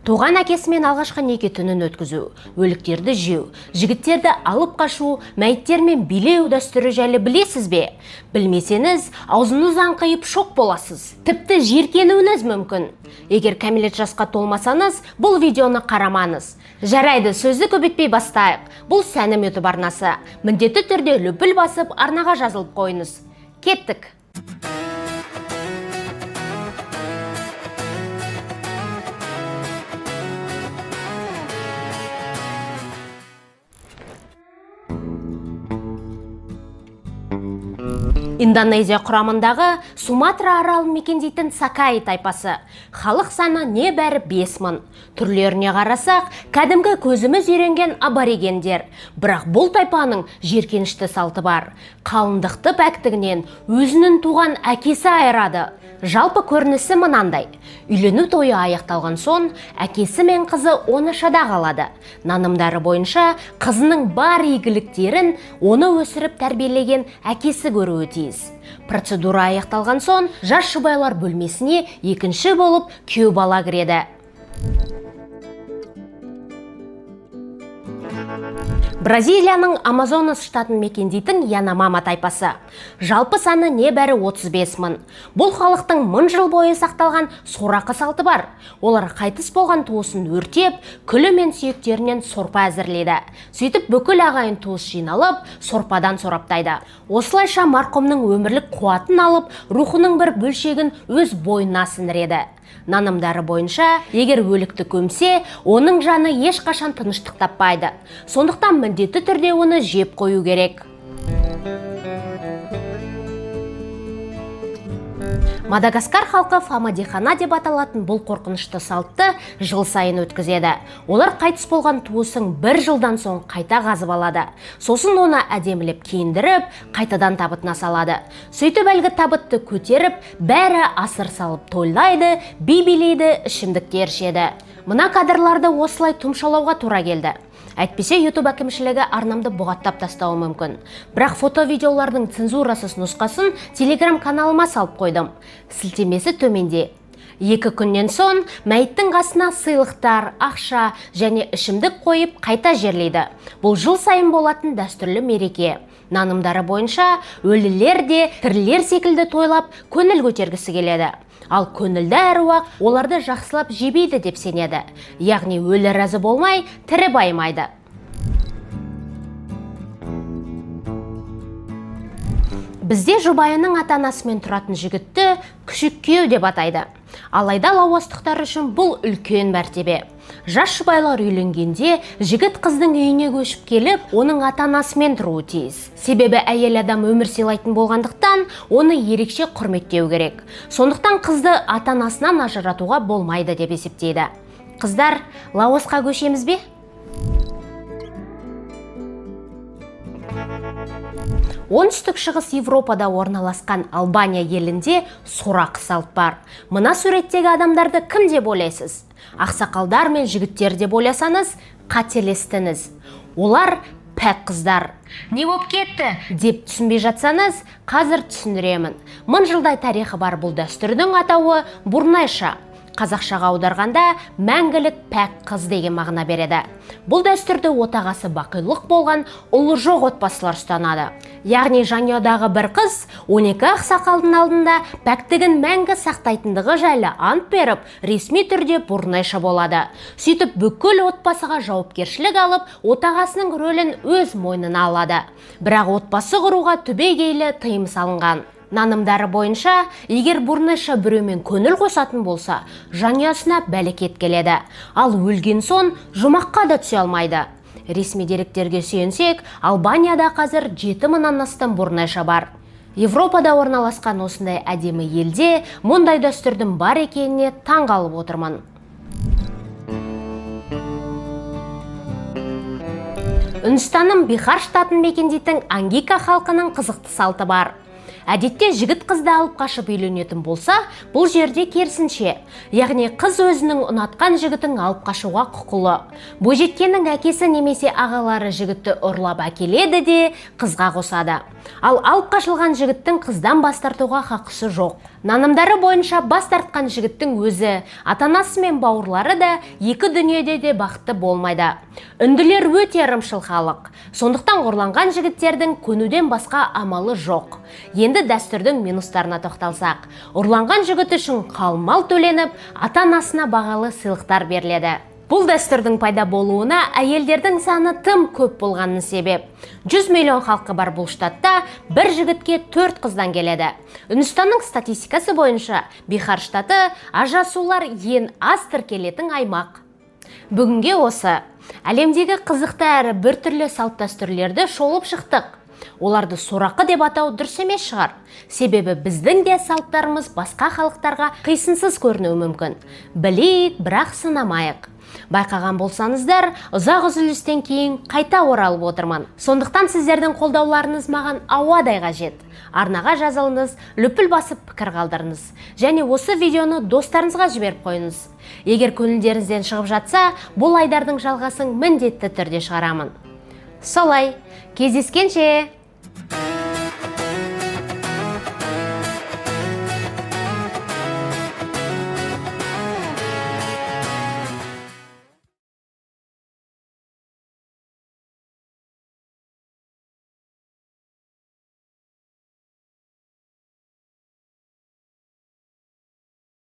Туған әкесімен алғашқы неке түнін өткізу, өліктерді жеу, жігіттерді алып қашу, мәйіттермен билеу дәстүрі жайлы білесіз бе? Білмесеңіз, аузыңыз аңқиып шок боласыз. Тіпті жиіркенуіңіз мүмкін. Егер кәмелет жасқа толмасаңыз, бұл видеоны қарамаңыз. Жарайды, сөзді көбейтпей бастайық. Бұл Сәнім YouTube арнасы. Міндетті түрде лүпіл басып, арнаға жазылып қойыңыз. Кеттік! Индонезия құрамындағы Суматра аралын мекендейтін Сакай тайпасы. Халық саны небәрі 5000. Түрлеріне қарасақ, кәдімгі көзіміз үйренген аборигендер. Бірақ бұл тайпаның жеркенішті салты бар. Қалыңдықты пәктігінен өзінің туған әкесі айырады. Жалпы көрінісі мынандай. Үйлену тойы аяқталған соң, әкесі мен қызы оңашада қалады. Нанымдары бойынша қызының бар игіліктерін оны өсіріп тәрбиелеген әкесі көруі тиіс. Процедура аяқталған соң, жас жұбайлар бөлмесіне екінші болып күйеу бала кіреді. Бразилияның Амазонас штатын мекендейтін Яномама тайпасы. Жалпы саны небәрі 35 000. Бұл халықтың 1000 жыл бойы сақталған сорақы салты бар. Олар қайтыс болған туысын өртеп, күлі мен сүйектерінен сорпа әзірлейді. Сөйтіп бүкіл ағайын туыс жиналып, сорпадан сораптайды. Осылайша марқұмның өмірлік қуатын алып, рухының бір бөлшегін өз бойына сіңіреді. Нанымдары бойынша, егер өлікті көмсе, оның жаны ешқашан тыныштық таппайды. Сондықтан міндетті түрде оны жеп қою керек. Мадагаскар халқы фамадихана деп аталатын бұл қорқынышты салтты жыл сайын өткізеді. Олар қайтыс болған туысын 1 жылдан соң қайта қазып алады. Сосын оны әдемілеп киіндіріп, қайтадан табытына салады. Сөйтіп әлгі табытты көтеріп, бәрі асыр салып тойлайды, би билейді, ішімдіктер ішеді. Мына кадрларды осылай тұмшалауға тура келді. Әйтпесе YouTube әкімшілігі арнамды бұғаттап тастауы мүмкін. Бірақ фото-видеолардың цензурасыз нұсқасын Telegram каналыма салып қойдым. Сілтемесі төменде. 2 күннен соң мәйіттің қасына сыйлықтар, ақша және ішімдік қойып қайта жерлейді. Бұл жыл сайын болатын дәстүрлі мереке. Нанымдары бойынша өлілер де тірілер секілді тойлап көңіл көтергісі келеді. Ал көңілді әруақ оларды жақсылап жебейді деп сенеді. Яғни өлі разы болмай, тірі баймайды. Бізде жұбайының ата-анасымен тұратын жігітті күшік күйеу деп атайды. Алайда лауастықтар үшін бұл үлкен мәртебе. Жас жұбайлар үйленгенде жігіт қыздың үйіне көшіп келіп, оның ата-анасымен тұруы тиіс. Себебі әйел адам өмір сыйлайтын болғандықтан, оны ерекше құрметтеу керек. Сондықтан қызды ата-анасынан ажыратуға болмайды деп есептейді. Қыздар, Лаосқа көшеміз бе? Оңтүстік шығыс Европада орналасқан Албания елінде сорақы салт бар. Мына суреттегі адамдарды кім деп ойлайсыз? Ақсақалдар мен жігіттер деп ойласаңыз, қателестіңіз. Олар пәк қыздар. Не болып кетті деп түсінбей жатсаңыз, қазір түсіндіремін. 1000 жылдай тарихы бар бұл дәстүрдің атауы бурнайша. Қазақшаға аударғанда мәңгілік пәк қыз деген мағына береді. Бұл дәстүрді отағасы бақилық болған ұлы жоқ отбасылар ұстанады. Яғни жанұядағы бір қыз 12 ақсақалдың алдында пәктігін мәңгі сақтайтындығы жайлы ант беріп, ресми түрде бурнайша болады. Сөйтіп бүкіл отбасыға жауапкершілік алып, отағасының рөлін өз мойнына алады. Бірақ отбасы құруға түбегейлі тыйым салынған. Нанымдары бойынша, егер бурнайша біреумен көңіл қосатын болса, жанұясына бәлекет келеді. Ал өлген соң жұмаққа да түсе алмайды. Ресми деректерге сүйенсек, Албанияда қазір 7000-нан астам бурнайша бар. Европада орналасқан осындай әдемі елде мұндай дәстүрдің бар екеніне таң қалып отырмын. Үндістанның Бихар штатын мекендейтін Ангика халқының қызықты салты бар. Әдетте жігіт қызды алып қашып үйленетін болса, бұл жерде керісінше. Яғни қыз өзінің ұнатқан жігітін алып қашуға құқылы. Бойжеткеннің әкесі немесе ағалары жігітті ұрлап әкеледі де қызға қосады. Ал алып қашылған жігіттің қыздан бас тартуға хақысы жоқ. Нанымдары бойынша бас тартқан жігіттің өзі, ата-анасы мен бауырлары да екі дүниеде де бақытты болмайды. Үнділер өте ырымшыл халық. Сондықтан қорланған жігіттердің көнуден басқа амалы жоқ. Енді дәстүрдің минустарына тоқталсақ, ұрланған жігіт үшін қалмал төленіп, ата-анасына бағалы сыйлықтар беріледі. Бұл дәстүрдің пайда болуына әйелдердің саны тым көп болғанын себеп. 100 миллион халқы бар бұл штатта бір жігітке 4 қыздан келеді. Үндістанның статистикасы бойынша Бихар штаты ажырасулар ең аз тіркелетін аймақ. Бүгінге осы әлемдегі қызықты әрі біртүрлі салт дәстүрлерді шолып шықтық. Оларды сорақы деп атау дұрыс емес шығар. Себебі біздің де салттарымыз басқа халықтарға қисынсыз көрінуі мүмкін. Білейік, бірақ сынамайық. Байқаған болсаңыздар, ұзақ үзілістен кейін қайта оралып отырмын. Сондықтан сіздердің қолдауларыңыз маған ауадай қажет. Арнаға жазылыңыз, лүпіл басып пікір қалдырыңыз. Және осы видеоны достарыңызға жіберіп қойыңыз. Егер көңілдеріңізден шығып жатса, бұл айдардың жалғасын міндетті түрде шығарамын. Солай, кездескенше!